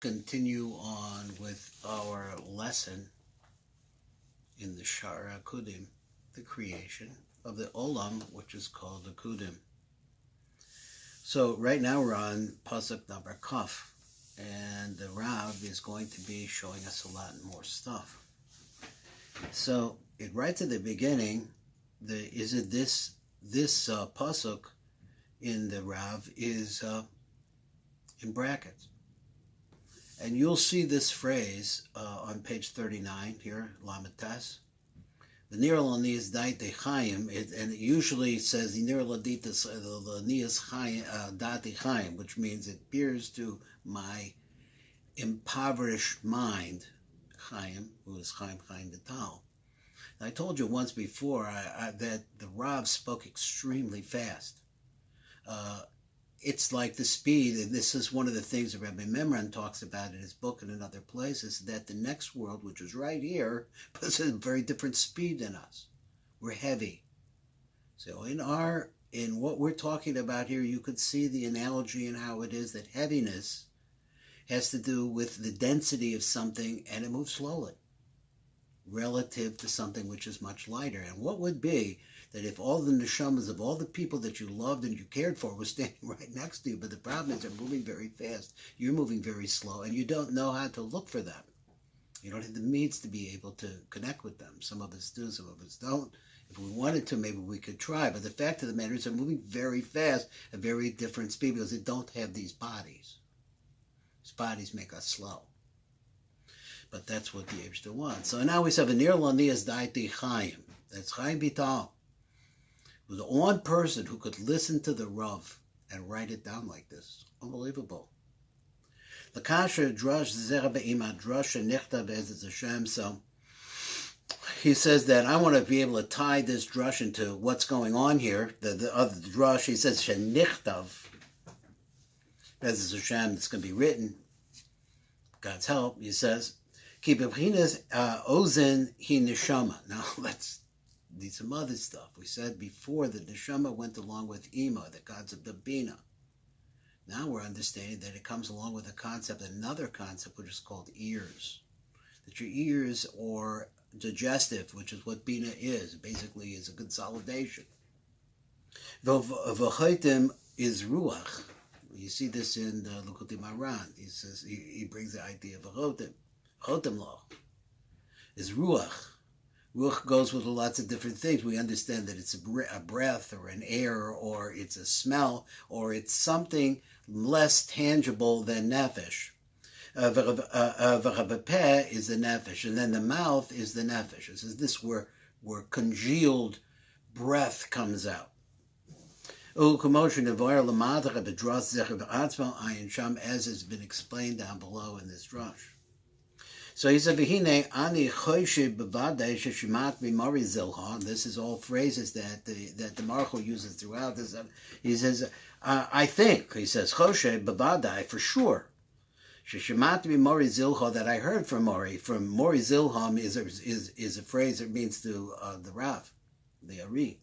Continue on with our lesson in the SHAAR HAAKUDIM, the creation of the Olam, which is called HAAKUDIM. So right now we're on POSUK number Kaf, and the Rav is going to be showing us a lot more stuff. So it right at the beginning, this POSUK in the Rav is in brackets. And you'll see this phrase on page 39 here, Lamitas. The Nir Lanias Daite Chaim, and it usually says the Nir Lanias Dati Chaim, which means it appears to my impoverished mind, Chaim, who is Chaim Vital. I told you once before that the Rav spoke extremely fast. It's like the speed, and this is one of the things that Rabbi Memran talks about in his book and in other places, that the next world, which is right here, is a very different speed than us. We're heavy. So in what we're talking about here, you could see the analogy in how it is that heaviness has to do with the density of something, and it moves slowly relative to something which is much lighter. And what would be that if all the neshamas of all the people that you loved and you cared for were standing right next to you, but the problem is they're moving very fast, you're moving very slow, and you don't know how to look for them. You don't have the means to be able to connect with them. Some of us do, some of us don't. If we wanted to, maybe we could try, but the fact of the matter is they're moving very fast at very different speed because they don't have these bodies. These bodies make us slow. But that's what the Eibshter wants. So now we have a Nir Lanias Daiti Chaim. That's Chaim Vital. It was the one person who could listen to the Rav and write it down like this. Unbelievable. The Kasher Drush Zer Be'ima Drush Nichta Be'ezet Hashem. So he says that I want to be able to tie this drush into what's going on here. The other drush, he says Shenichtav Be'ezet Hashem. It's going to be written. God's help. He says. Ki b'chinas ozen hi neshama. Now let's need some other stuff. We said before that neshama went along with ima, the concept of bina. Now we're understanding that it comes along with a concept, another concept, which is called ears. That your ears are digestive, which is what bina is. Basically, is a consolidation. V'chaitim is ruach. You see this in Likutei Moharan. He says he brings the idea of v'chotim. Chotem law is ruach. Ruach goes with lots of different things. We understand that it's a breath or an air or it's a smell or it's something less tangible than nefesh. V'chapeh is the nefesh, and then the mouth is the nefesh. This is this where congealed breath comes out. As has been explained down below in this drush. So he said, "V'hine ani choyshe b'vadei sheshimat b'mari zilha." This is all phrases that the Marchel uses throughout this. He says, "I think," he says, "choshe b'vadei for sure." Sheshimat b'mari zilha, that I heard from Mori. From Mori zilham is a phrase that means to the Rav, the Ari.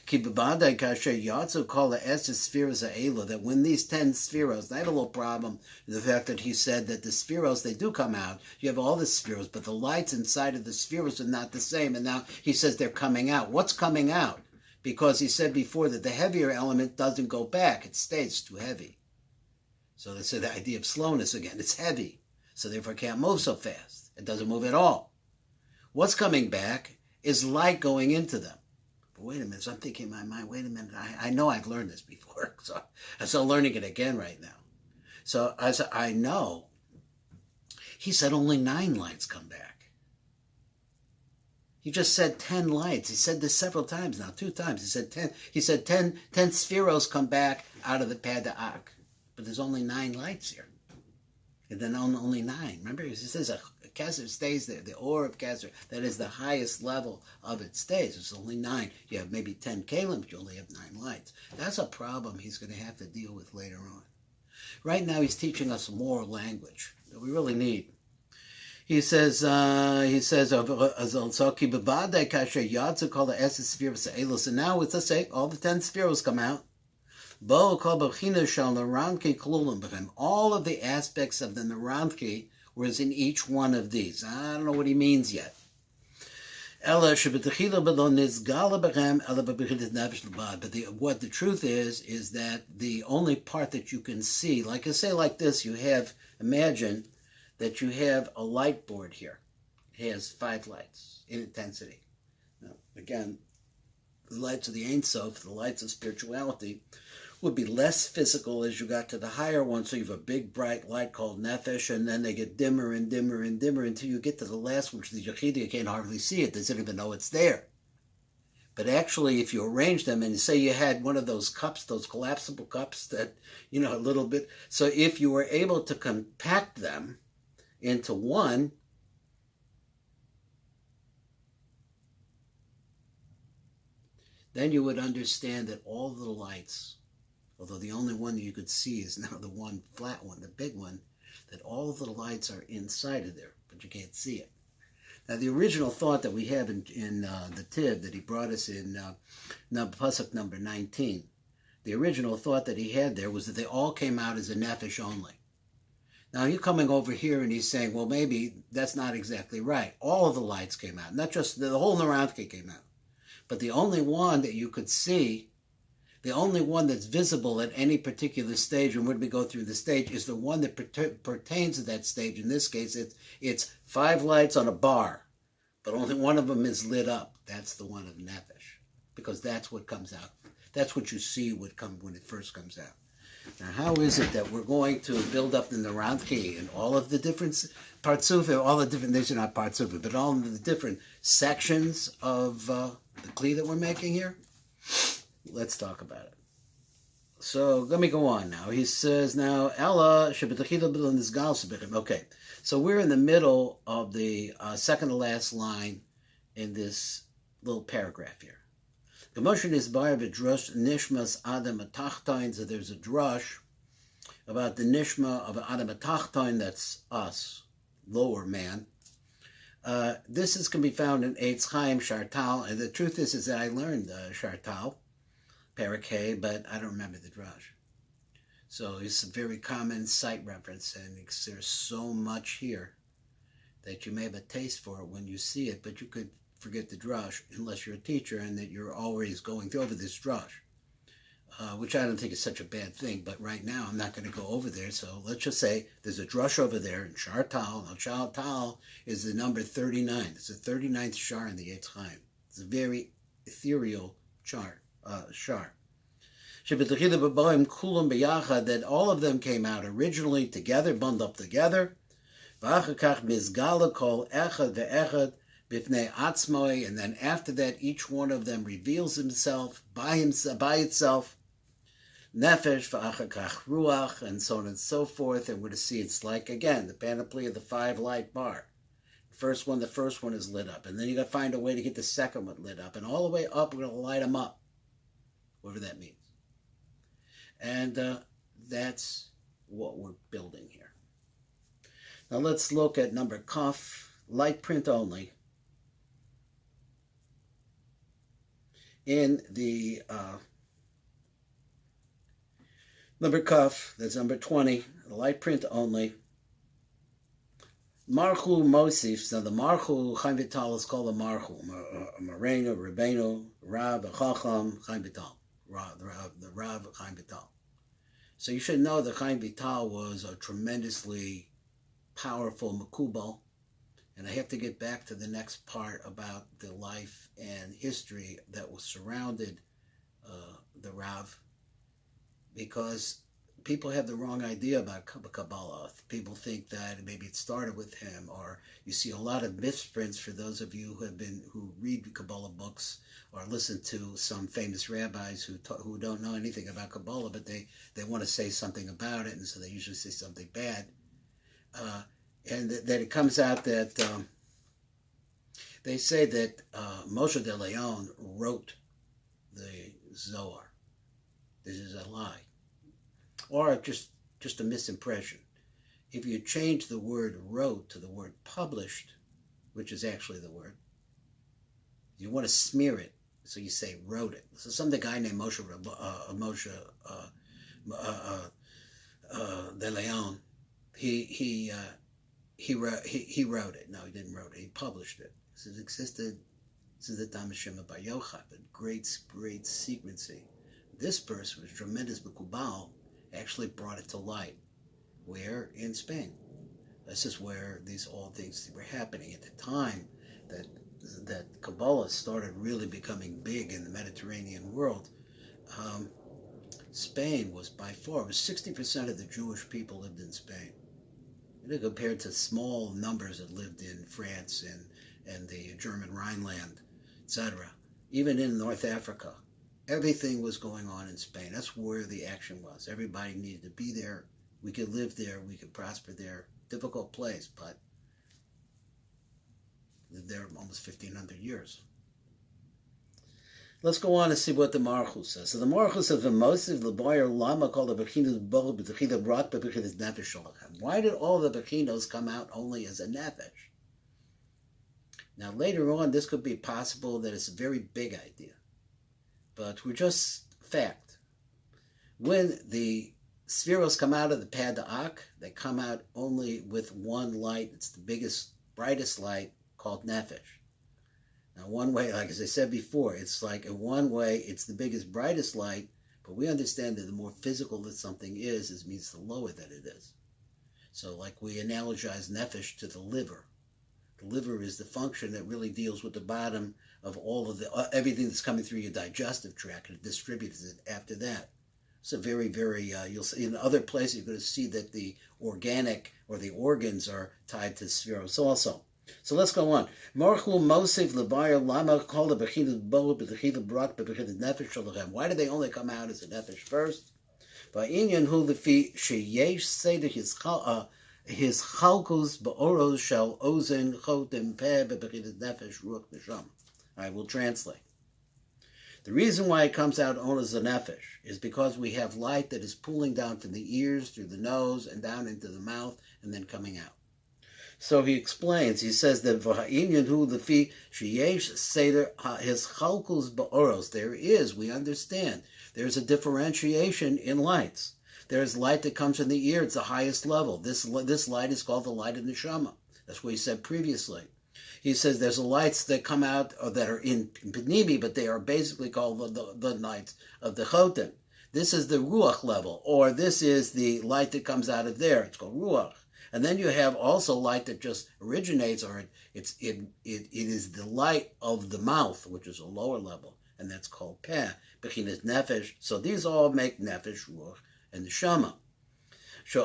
Ki b'vadei kasher yatzu kol ha'eses spheros ha'elu, that when these 10 spheros, I have a little problem with the fact that he said that the spheros, they do come out. You have all the spheros, but the lights inside of the spheros are not the same. And now he says they're coming out. What's coming out? Because he said before that the heavier element doesn't go back. It stays too heavy. So they say the idea of slowness again. It's heavy. So therefore it can't move so fast. It doesn't move at all. What's coming back is light going into them. Wait a minute, so I'm thinking in my mind, wait a minute, I know I've learned this before, so I'm still learning it again right now. So as I know, he said only 9 lights come back. He just said 10 lights. He said this several times now, 2 times. He said 10. He said 10 spheros come back out of the Pada'ak, but there's only 9 lights here. And then only 9. Remember, he says a Kesser stays there. The ore of Kesser, that is the highest level of it, stays. It's only 9. You have maybe 10 kalim, but you only have 9 lights. That's a problem he's going to have to deal with later on. Right now, he's teaching us more language that we really need. He says, so now let's say all the 10 spheros come out. Bo kol b'china shel neranki klulim b'chem. All of the aspects of the neranki was in each one of these. I don't know what he means yet. But what the truth is that the only part that you can see, like I say like this, imagine that you have a light board here. It has 5 lights in intensity. Now, again, the lights of the Ein Sof, the lights of spirituality, would be less physical as you got to the higher one. So you have a big bright light called Nefesh, and then they get dimmer and dimmer and dimmer until you get to the last one, which is the Yechida. You can't hardly see it. They don't even know it's there. But actually, if you arrange them, and say you had one of those cups, those collapsible cups that, a little bit. So if you were able to compact them into one, then you would understand that all the lights, although the only one that you could see is now the one flat one, the big one, that all of the lights are inside of there, but you can't see it. Now, the original thought that we have in the Tiv that he brought us in POSUK number 19, the original thought that he had there was that they all came out as a Nefesh only. Now, you're coming over here and he's saying, well, maybe that's not exactly right. All of the lights came out, not just the whole Neranki came out. But the only one that you could see, the only one that's visible at any particular stage, and when we go through the stage, is the one that pertains to that stage. In this case, it's 5 lights on a bar, but only one of them is lit up. That's the one of Nefesh, because that's what comes out. That's what you see when it first comes out. Now, how is it that we're going to build up the Neranki and all of the different partsufim, all the different, these are not partsufim, but all of the different sections of the Kli that we're making here? Let's talk about it. So let me go on now. He says now, Ella okay. So we're in the middle of the second to last line in this little paragraph here. The motion is by the drush nishmas adam atachtain. So there's a drush about the nishma of adam atachtain. That's us, lower man. This can be found in Eitz Chaim Shartal, and the truth is that I learned Shartal, PEREK, but I don't remember the drush. So it's a very common site reference, and there's so much here that you may have a taste for it when you see it, but you could forget the drush unless you're a teacher and that you're always going over this drush, which I don't think is such a bad thing, but right now I'm not going to go over there. So let's just say there's a drush over there in Shartal. Now Shartal is the number 39. It's the 39th Shar in the Eitz Chaim. It's a very ethereal SHAAR. That all of them came out originally together, bundled up together. And then after that, each one of them reveals himself by itself. Nefesh, v'achakach ruach, and so on and so forth. And we're going to see it's like, again, the panoply of the 5 light bar. The first one is lit up. And then you got to find a way to get the second one lit up. And all the way up, we're going to light them up. Whatever that means. And that's what we're building here. Now let's look at number Kaf, light print only. In the number Kaf, that's number 20, light print only. Marchu Mosif, now the Marchu, Chaim Vital is called the Marchu. Moreno, Rabbeinu, Rav, Chacham, Chaim Vital. The Rav Chaim Vital. So you should know that Chaim Vital was a tremendously powerful Makubal. And I have to get back to the next part about the life and history that was surrounded the Rav, because people have the wrong idea about Kabbalah. People think that maybe it started with him, or you see a lot of misprints for those of you who read Kabbalah books or listen to some famous rabbis who don't know anything about Kabbalah, but they want to say something about it, and so they usually say something bad. And that it comes out that they say that Moshe de Leon wrote the Zohar. This is a lie, or just a misimpression. If you change the word wrote to the word published, which is actually the word, you want to smear it, so you say wrote it. So some guy named Moshe de Leon. He wrote it. No, he didn't wrote it. He published it. It existed since the time of Shema Bar Yochai, but great secrecy. This person was tremendous, but Kubal actually brought it to light. Where? In Spain. This is where all things were happening at the time that Kabbalah started really becoming big in the Mediterranean world. Spain was by far, it was 60% of the Jewish people lived in Spain. Compared to small numbers that lived in France and the German Rhineland, etc. Even in North Africa, everything was going on in Spain. That's where the action was. Everybody needed to be there. We could live there. We could prosper there. Difficult place, but lived there almost 1,500 years. Let's go on and see what the Maruch says. So the Maruch says, "V'mosiv l'boyer lama called the bechinos bol b'techidah brak b'bechinas nefesh shalachem." Why did all the bechinos come out only as a nefesh? Now later on, this could be possible that it's a very big idea, but we're just fact. When the spheros come out of the Pada'ak, they come out only with one light. It's the biggest, brightest light called nefesh. Now, one way, like as I said before, it's like in one way, it's the biggest, brightest light, but we understand that the more physical that something is, it means the lower that it is. So like we analogize nefesh to the liver. The liver is the function that really deals with the bottom of all of the, everything that's coming through your digestive tract, and it distributes it after that. So very, very, you'll see in other places, you're going to see that the organic or the organs are tied to spheros also. So let's go on. Why do they only come out as a nefesh first? His chalkus ba'oros shel ozen chotem peh bebechidas nefesh ruach neshama. I will translate. The reason why it comes out only as a nefesh is because we have light that is pulling down from the ears, through the nose, and down into the mouth, and then coming out. So he explains, he says that v'ha'inyan hu lefi sheyesh seder his chalkus ba'oros. There is, we understand, there's a differentiation in lights. There's light that comes from the ear, it's the highest level. This light is called the light of neshama. That's what he said previously. He says there's lights that come out or that are in Pnimi, but they are basically called the lights of the Chotem. This is the Ruach level, or this is the light that comes out of there. It's called Ruach. And then you have also light that just originates, or it is the light of the mouth, which is a lower level, and that's called Peh, Bechinas Nefesh. So these all make Nefesh, Ruach, and Neshama. The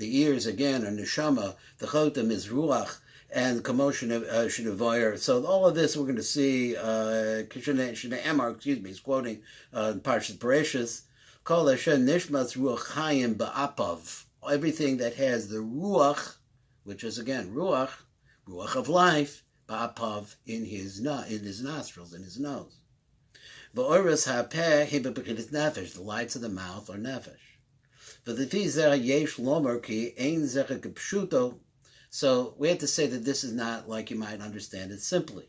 ears again are Neshama, the Chotem is Ruach, and the commotion of Shinavayr. So all of this we're going to see, Shina Emar, is quoting Parashat Bereshis, Kol Asher Nishmas Ruach Chayim Ba'apav. Everything that has the Ruach, which is again Ruach of life, Ba'apav in his nostrils, in his nose. V'oros ha'peh he bebechinas nefesh. The lights of the mouth are nefesh. V'lefi zeh yesh lomer ki ein zecher kepshuto. So we have to say that this is not like you might understand it simply.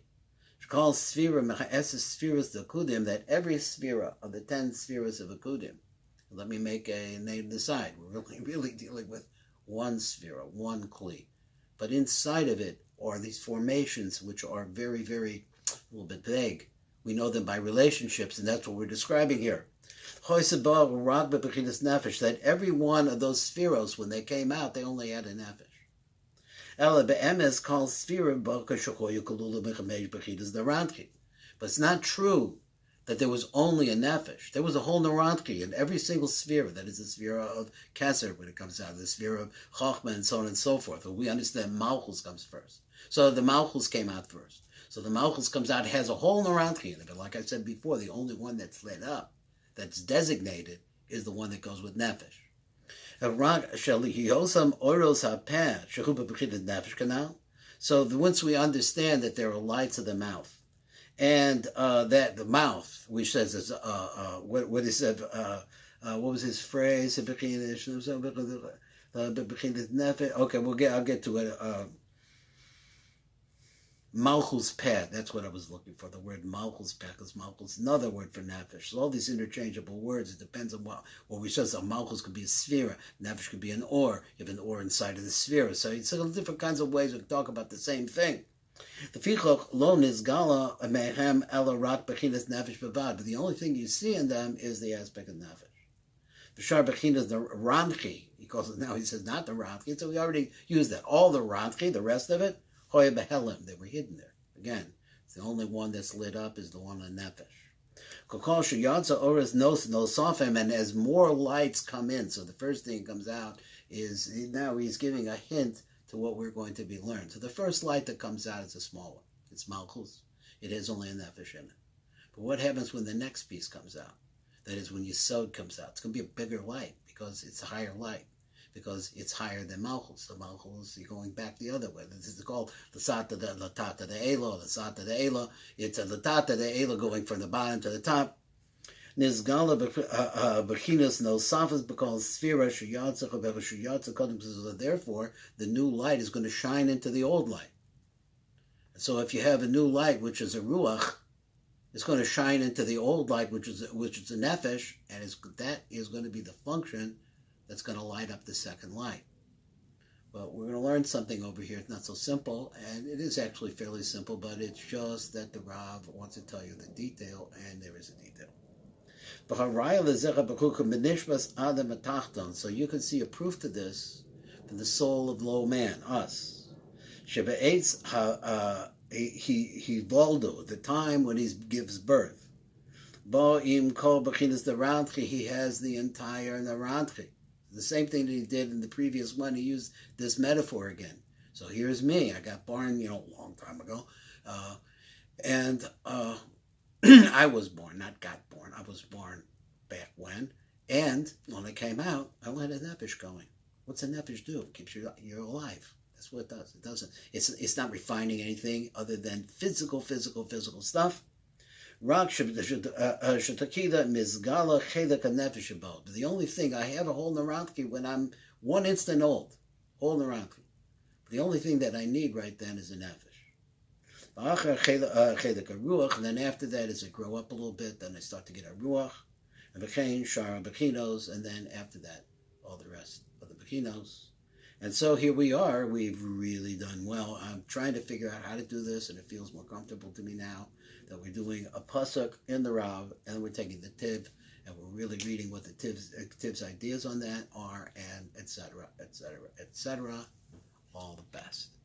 Called sphera mechaeses spheras the HAAKUDIM, that every sphera of the 10 spheras of HAAKUDIM. Let me make a name decide. We're really dealing with one sphera, one kli. But inside of it are these formations which are very, very, a little bit vague. We know them by relationships, and that's what we're describing here. That every one of those spheros, when they came out, they only had a nefesh. But it's not true that there was only a nefesh. There was a whole Narantki in every single sphere. That is the sphere of Keser when it comes out, the sphere of Chochmah, and so on and so forth. But we understand Malchus comes first. So the Malchus came out first. So the Malchus comes out, has a whole Narantki in it. But like I said before, the only one that's lit up, that's designated, is the one that goes with nefesh. So once we understand that there are lights of the mouth, and that the mouth, which says is what he said, what was his phrase? Okay, I'll get to it. Malchus Peh, that's what I was looking for, the word Malchus Peh, because Malchus is another word for Nefesh. So all these interchangeable words, it depends on what we said. So Malchus could be a sphere, Nefesh could be an ore. You have an ore inside of the sphere. So it's different kinds of ways we talk about the same thing. The fichok lo nizgala mehem ela rak bechinas nefesh bavad. But the only thing you see in them is the aspect of nefesh. The SHAAR bechinas the ranchi. He calls it now. He says not the ranchi. So we already used that. All the ranchi, the rest of it, hoya behelim. They were hidden there. Again, it's the only one that's lit up is the one on nefesh. Kokol sheyatza oras nos nosafim, and as more lights come in, so the first thing that comes out is now he's giving a hint to what we're going to be learned. So the first light that comes out is a small one. It's Malchus. It has only a nefesh in it. But what happens when the next piece comes out? That is when Yesod comes out. It's going to be a bigger light because it's a higher light, because it's higher than Malchus. So Malchus, you're going back the other way. This is called Latata de Elo, Latata de Elo. It's a Latata de Elo going from the bottom to the top. Nizgala bechinas nosafas because sphera shuyatza chabev shuyatza kodem. So therefore, the new light is going to shine into the old light. So if you have a new light, which is a ruach, it's going to shine into the old light, which is a nefesh, and that is going to be the function that's going to light up the second light. But we're going to learn something over here. It's not so simple, and it is actually fairly simple, but it's just that the Rav wants to tell you the detail, and there is a detail. So you can see a proof to this from the soul of low man, us. He voldo, the time when he gives birth. He has the entire narantchi. The same thing that he did in the previous one. He used this metaphor again. So here's me. I got born, a long time ago. I was born, not got born. I was born back when. And when I came out, I let a nefesh going. What's a nefesh do? It keeps you alive. That's what it does. It doesn't. It's not refining anything other than physical stuff. But the only thing, I have a whole narantki when I'm 1 instant old. Whole narantki. The only thing that I need right then is a nefesh. And then after that, as I grow up a little bit, then I start to get a ruach, and became SHAAR bechinos, and then after that, all the rest of the bechinos. And so here we are. We've really done well. I'm trying to figure out how to do this, and it feels more comfortable to me now that we're doing a POSUK in the Rav, and we're taking the Tiv, and we're really reading what the Tiv's ideas on that are, and etc., etc., etc. All the best.